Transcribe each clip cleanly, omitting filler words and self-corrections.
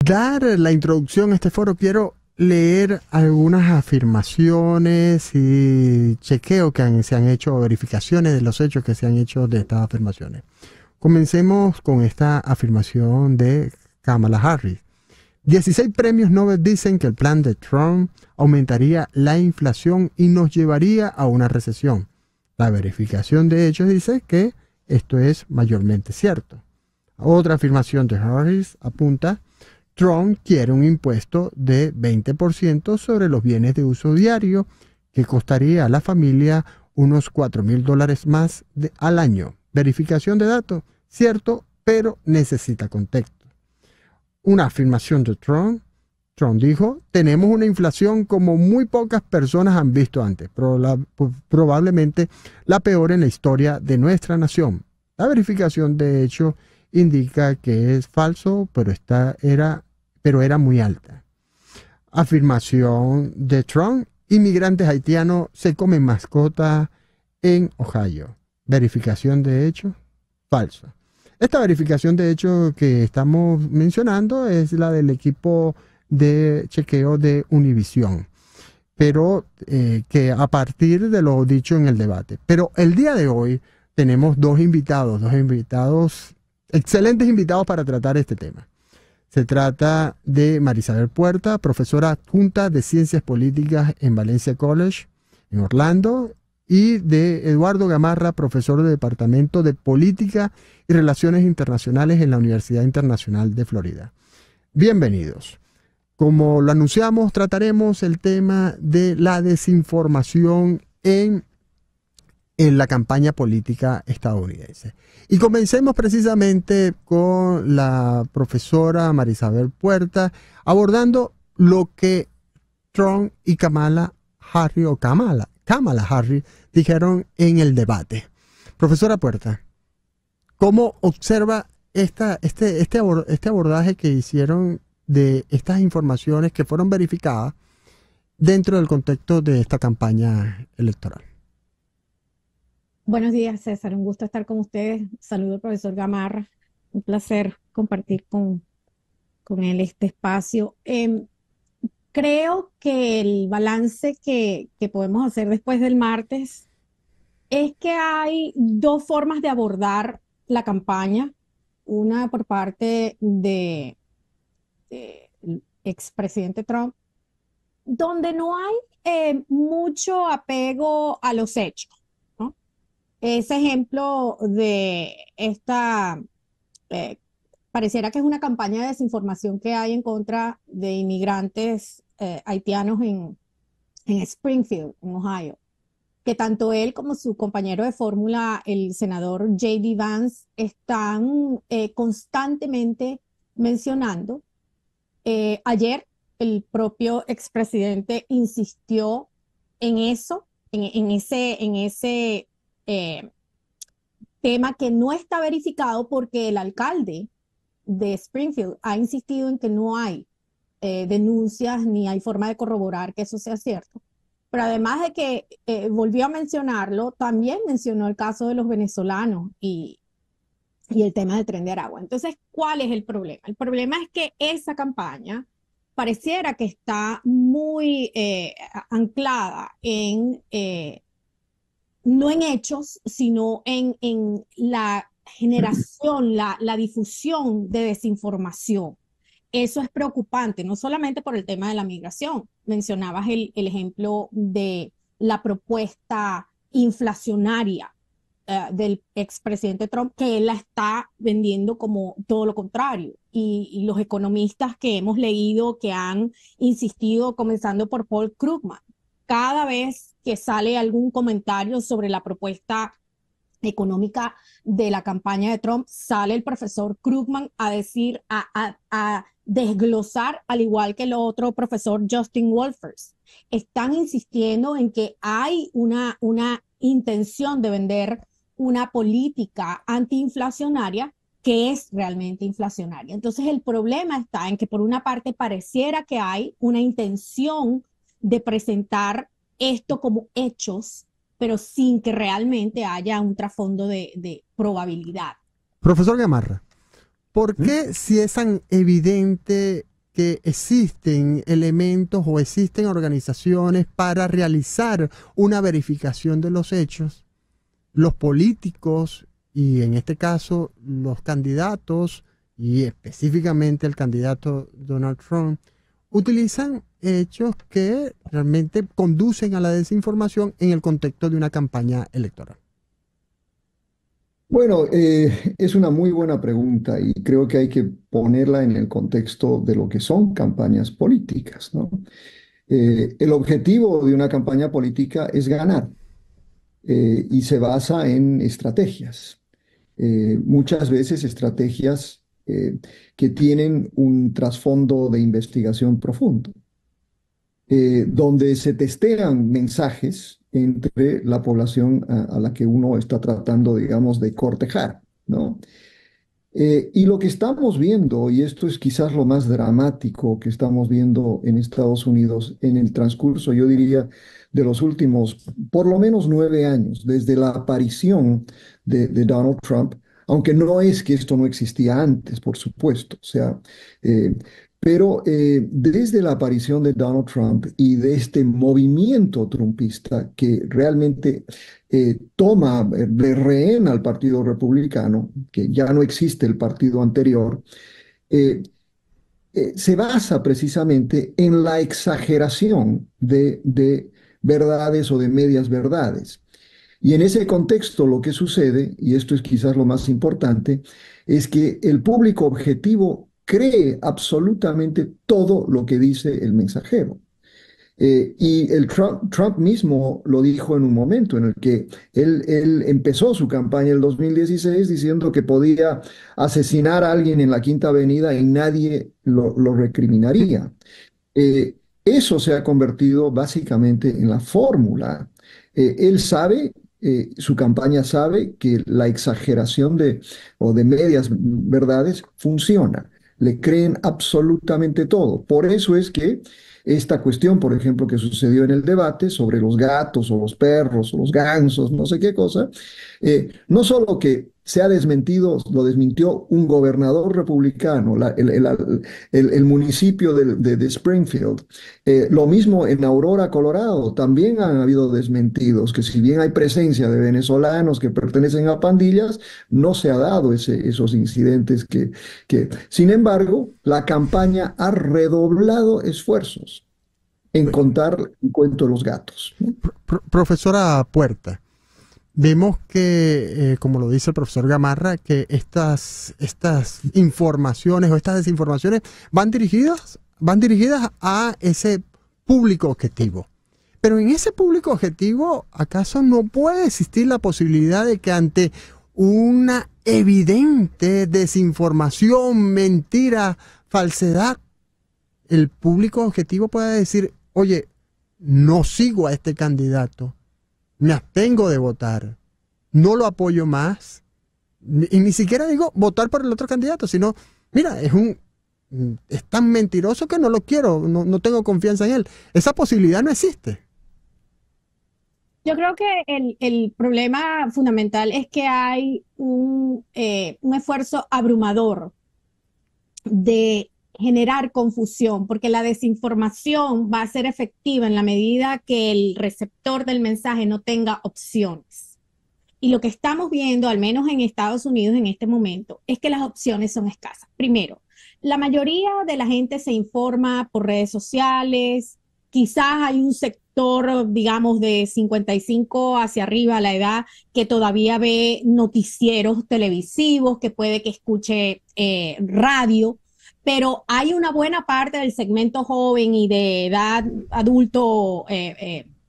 dar la introducción a este foro, quiero leer algunas afirmaciones y chequeo que se han hecho, verificaciones de los hechos que se han hecho de estas afirmaciones. Comencemos con esta afirmación de Kamala Harris. 16 premios Nobel dicen que el plan de Trump aumentaría la inflación y nos llevaría a una recesión. La verificación de hechos dice que esto es mayormente cierto. Otra afirmación de Harris apunta: Trump quiere un impuesto de 20% sobre los bienes de uso diario que costaría a la familia unos $4,000 más al año. Verificación de datos, cierto, pero necesita contexto. Una afirmación de Trump. Trump dijo: tenemos una inflación como muy pocas personas han visto antes, probablemente la peor en la historia de nuestra nación. La verificación de hecho indica que es falso, pero era muy alta. Afirmación de Trump: inmigrantes haitianos se comen mascotas en Ohio. Verificación de hecho, falso. Esta verificación de hecho que estamos mencionando es la del equipo de chequeo de Univision, pero que a partir de lo dicho en el debate. Pero el día de hoy tenemos dos invitados, excelentes invitados para tratar este tema. Se trata de Marisabel Puerta, profesora adjunta de Ciencias Políticas en Valencia College, en Orlando, y de Eduardo Gamarra, profesor del Departamento de Política y Relaciones Internacionales en la Universidad Internacional de Florida. Bienvenidos. Como lo anunciamos, trataremos el tema de la desinformación en la campaña política estadounidense. Y comencemos precisamente con la profesora Marisabel Puerta, abordando lo que Trump y Kamala Harris dijeron en el debate. Profesora Puerta, ¿cómo observa este abordaje que hicieron de estas informaciones que fueron verificadas dentro del contexto de esta campaña electoral? Buenos días, César. Un gusto estar con ustedes. Saludo al profesor Gamarra. Un placer compartir con él este espacio. Creo que el balance que podemos hacer después del martes es que hay dos formas de abordar la campaña. Una por parte del expresidente Trump, donde no hay mucho apego a los hechos, ¿no? Ese ejemplo de esta, eh, pareciera que es una campaña de desinformación que hay en contra de inmigrantes haitianos en Springfield, en Ohio, que tanto él como su compañero de fórmula, el senador J.D. Vance, están constantemente mencionando. Ayer el propio expresidente insistió en eso, en ese eh, tema que no está verificado porque el alcalde de Springfield ha insistido en que no hay denuncias ni hay forma de corroborar que eso sea cierto. Pero además de que volvió a mencionarlo, también mencionó el caso de los venezolanos y el tema del Tren de Aragua. Entonces, ¿cuál es el problema? El problema es que esa campaña pareciera que está muy anclada no en hechos, sino en la generación, la difusión de desinformación. Eso es preocupante, no solamente por el tema de la migración. Mencionabas el ejemplo de la propuesta inflacionaria del expresidente Trump, que él la está vendiendo como todo lo contrario. Y los economistas que hemos leído, que han insistido, comenzando por Paul Krugman, cada vez que sale algún comentario sobre la propuesta económica de la campaña de Trump, sale el profesor Krugman a decir, a desglosar, al igual que el otro profesor Justin Wolfers. Están insistiendo en que hay una intención de vender una política antiinflacionaria que es realmente inflacionaria. Entonces el problema está en que por una parte pareciera que hay una intención de presentar esto como hechos, pero sin que realmente haya un trasfondo de probabilidad. Profesor Gamarra, ¿por qué si es tan evidente que existen elementos o existen organizaciones para realizar una verificación de los hechos, los políticos y en este caso los candidatos y específicamente el candidato Donald Trump utilizan hechos que realmente conducen a la desinformación en el contexto de una campaña electoral? Bueno, es una muy buena pregunta y creo que hay que ponerla en el contexto de lo que son campañas políticas, ¿no? El objetivo de una campaña política es ganar y se basa en estrategias. Muchas veces estrategias que tienen un trasfondo de investigación profundo, donde se testean mensajes entre la población a la que uno está tratando, digamos, de cortejar, ¿no? Y lo que estamos viendo, y esto es quizás lo más dramático que estamos viendo en Estados Unidos en el transcurso, yo diría, de los últimos por lo menos 9 años, desde la aparición de Donald Trump, aunque no es que esto no existía antes, por supuesto, o sea, eh, pero desde la aparición de Donald Trump y de este movimiento trumpista que realmente toma de rehén al Partido Republicano, que ya no existe el partido anterior, eh, se basa precisamente en la exageración de verdades o de medias verdades. Y en ese contexto lo que sucede, y esto es quizás lo más importante, es que el público objetivo cree absolutamente todo lo que dice el mensajero. Y Trump mismo lo dijo en un momento en el que él empezó su campaña en el 2016 diciendo que podía asesinar a alguien en la Quinta Avenida y nadie lo recriminaría. Eso se ha convertido básicamente en la fórmula. Él sabe, su campaña sabe que la exageración o de medias verdades funciona. Le creen absolutamente todo. Por eso es que esta cuestión, por ejemplo, que sucedió en el debate sobre los gatos o los perros o los gansos, no sé qué cosa, no solo que se ha desmentido, lo desmintió un gobernador republicano, el municipio de Springfield. Lo mismo en Aurora, Colorado, también han habido desmentidos, que si bien hay presencia de venezolanos que pertenecen a pandillas, no se ha dado esos incidentes sin embargo, la campaña ha redoblado esfuerzos en contar el cuento de los gatos, ¿no? Profesora Puerta, vemos que, como lo dice el profesor Gamarra, que estas informaciones o estas desinformaciones van dirigidas a ese público objetivo. Pero en ese público objetivo, ¿acaso no puede existir la posibilidad de que ante una evidente desinformación, mentira, falsedad, el público objetivo pueda decir, oye, no sigo a este candidato, me abstengo de votar, no lo apoyo más, y ni siquiera digo votar por el otro candidato, sino, mira, es tan mentiroso que no lo quiero, no tengo confianza en él? Esa posibilidad no existe. Yo creo que el problema fundamental es que hay un esfuerzo abrumador de generar confusión, porque la desinformación va a ser efectiva en la medida que el receptor del mensaje no tenga opciones. Y lo que estamos viendo, al menos en Estados Unidos en este momento, es que las opciones son escasas. Primero, la mayoría de la gente se informa por redes sociales. Quizás hay un sector, digamos, de 55 hacia arriba la edad que todavía ve noticieros televisivos, que puede que escuche radio, pero hay una buena parte del segmento joven y de edad adulto,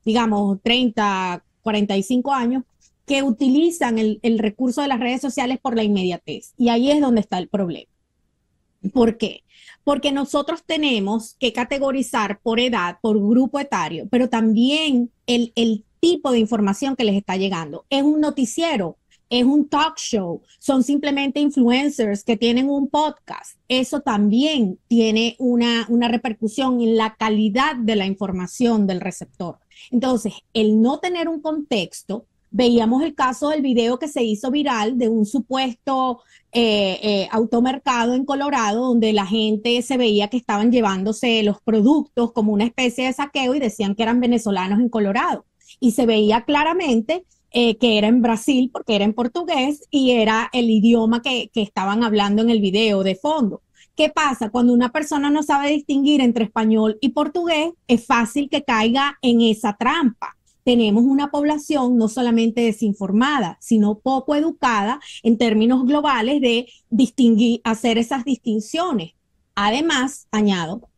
digamos, 30, 45 años, que utilizan el recurso de las redes sociales por la inmediatez. Y ahí es donde está el problema. ¿Por qué? Porque nosotros tenemos que categorizar por edad, por grupo etario, pero también el tipo de información que les está llegando. ¿Es un noticiero? ¿Es un talk show? ¿Son simplemente influencers que tienen un podcast? Eso también tiene una repercusión en la calidad de la información del receptor. Entonces, el no tener un contexto veíamos el caso del video que se hizo viral de un supuesto automercado en Colorado, donde la gente se veía que estaban llevándose los productos como una especie de saqueo y decían que eran venezolanos en Colorado. Y se veía claramente que era en Brasil porque era en portugués y era el idioma que estaban hablando en el video de fondo. ¿Qué pasa? Cuando una persona no sabe distinguir entre español y portugués, es fácil que caiga en esa trampa. Tenemos una población no solamente desinformada, sino poco educada en términos globales de distinguir, hacer esas distinciones. Además, añado,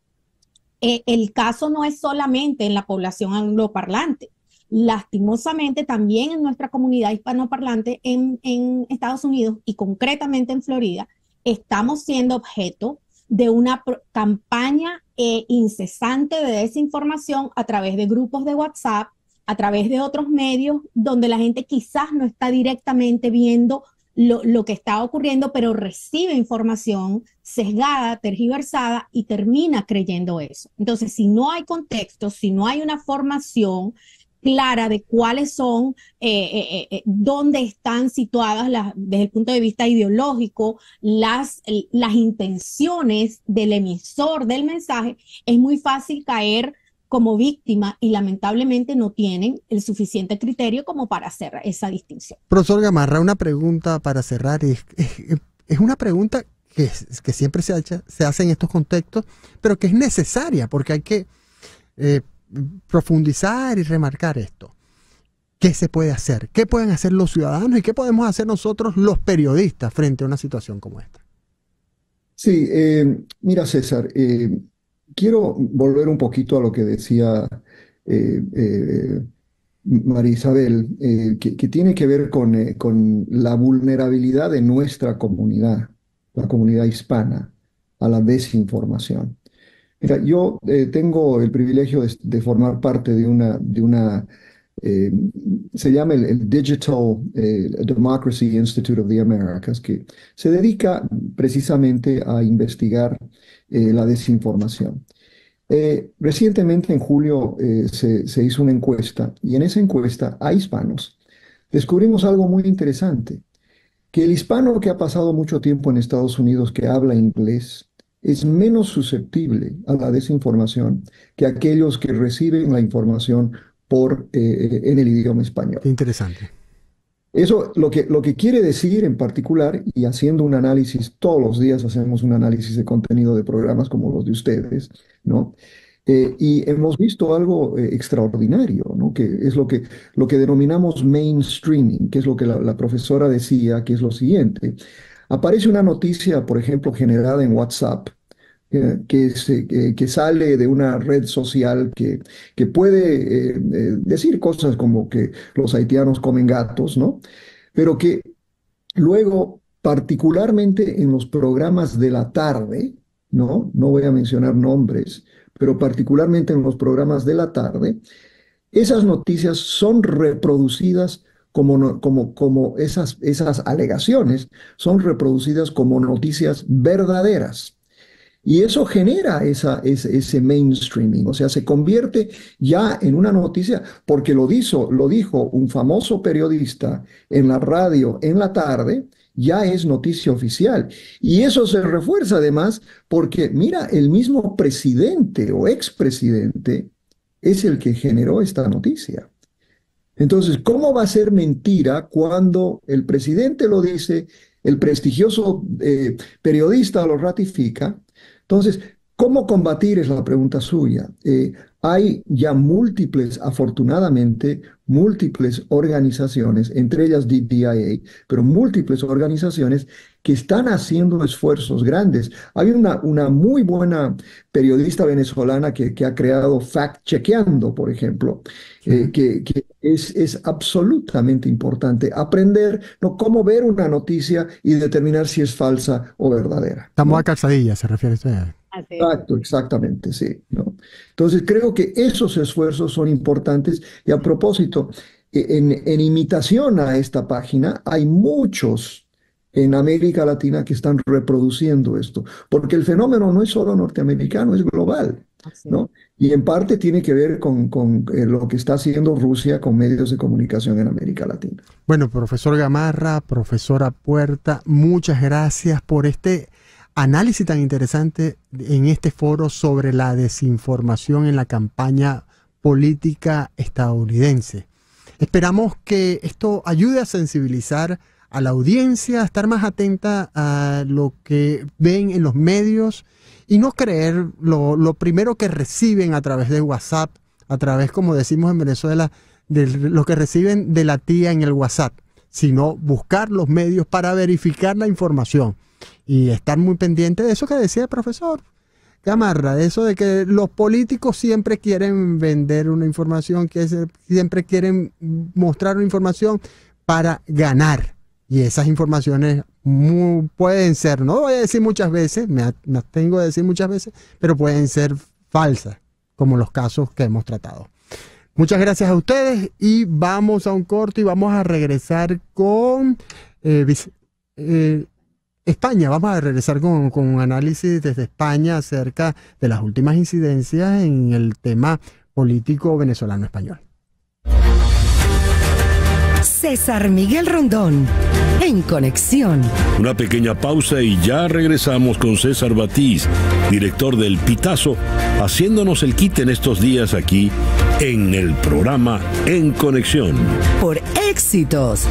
el caso no es solamente en la población angloparlante. Lastimosamente, también en nuestra comunidad hispanoparlante en Estados Unidos y concretamente en Florida, estamos siendo objeto de una campaña incesante de desinformación a través de grupos de WhatsApp, a través de otros medios donde la gente quizás no está directamente viendo lo que está ocurriendo, pero recibe información sesgada, tergiversada y termina creyendo eso. Entonces, si no hay contexto, si no hay una formación clara de cuáles son, dónde están situadas desde el punto de vista ideológico las intenciones del emisor del mensaje, es muy fácil caer como víctima y lamentablemente no tienen el suficiente criterio como para hacer esa distinción. Profesor Gamarra, una pregunta para cerrar. Es una pregunta que siempre se hace en estos contextos, pero que es necesaria porque hay que profundizar y remarcar esto. ¿Qué se puede hacer? ¿Qué pueden hacer los ciudadanos y qué podemos hacer nosotros los periodistas frente a una situación como esta? Sí, mira César, quiero volver un poquito a lo que decía María Isabel, que tiene que ver con la vulnerabilidad de nuestra comunidad, la comunidad hispana, a la desinformación. Mira, yo tengo el privilegio de formar parte de una se llama el Digital Democracy Institute of the Americas, que se dedica precisamente a investigar la desinformación. Recientemente, en julio, se hizo una encuesta y en esa encuesta a hispanos descubrimos algo muy interesante, que el hispano que ha pasado mucho tiempo en Estados Unidos, que habla inglés, es menos susceptible a la desinformación que aquellos que reciben la información en el idioma español. Qué interesante. Eso lo que quiere decir en particular, y haciendo un análisis, todos los días hacemos un análisis de contenido de programas como los de ustedes, ¿no? Y hemos visto algo extraordinario, ¿no? Que es lo que denominamos mainstreaming, que es lo que la profesora decía, que es lo siguiente. Aparece una noticia, por ejemplo, generada en WhatsApp, que sale de una red social que puede decir cosas como que los haitianos comen gatos, ¿no? Pero que luego, particularmente en los programas de la tarde, ¿no? No voy a mencionar nombres, pero particularmente en los programas de la tarde, esas noticias son reproducidas como esas alegaciones son reproducidas como noticias verdaderas. Y eso genera ese mainstreaming, o sea, se convierte ya en una noticia, porque lo dijo un famoso periodista en la radio en la tarde, ya es noticia oficial. Y eso se refuerza además porque, mira, el mismo presidente o expresidente es el que generó esta noticia. Entonces, ¿cómo va a ser mentira cuando el presidente lo dice, el prestigioso periodista lo ratifica? Entonces, ¿cómo combatir? Es la pregunta suya. Hay ya afortunadamente, múltiples organizaciones, entre ellas DPIA, pero múltiples organizaciones que están haciendo esfuerzos grandes. Hay una muy buena periodista venezolana que ha creado Fact Chequeando, por ejemplo, que es absolutamente importante aprender, ¿no?, cómo ver una noticia y determinar si es falsa o verdadera. Estamos ¿no? a calzadilla, se refiere usted. Exacto, exactamente, sí, ¿no? Entonces creo que esos esfuerzos son importantes y a propósito, en imitación a esta página, hay muchos en América Latina que están reproduciendo esto, porque el fenómeno no es solo norteamericano, es global. ¿no? Y en parte tiene que ver con lo que está haciendo Rusia con medios de comunicación en América Latina. Bueno, profesor Gamarra, profesora Puerta, muchas gracias por este análisis tan interesante en este foro sobre la desinformación en la campaña política estadounidense. Esperamos que esto ayude a sensibilizar a la audiencia, a estar más atenta a lo que ven en los medios y no creer lo primero que reciben a través de WhatsApp, a través, como decimos en Venezuela, de lo que reciben de la tía en el WhatsApp, sino buscar los medios para verificar la información y estar muy pendiente de eso que decía el profesor Gamarra, de eso de que los políticos siempre quieren vender una información, que siempre quieren mostrar una información para ganar. Y esas informaciones pueden ser, no voy a decir muchas veces, me abstengo de decir muchas veces, pero pueden ser falsas, como los casos que hemos tratado. Muchas gracias a ustedes y vamos a un corte y vamos a regresar con España. Vamos a regresar con un análisis desde España acerca de las últimas incidencias en el tema político venezolano-español. César Miguel Rondón, en Conexión. Una pequeña pausa y ya regresamos con César Batiz, director del Pitazo, haciéndonos el quite en estos días aquí en el programa En Conexión. Por Éxitos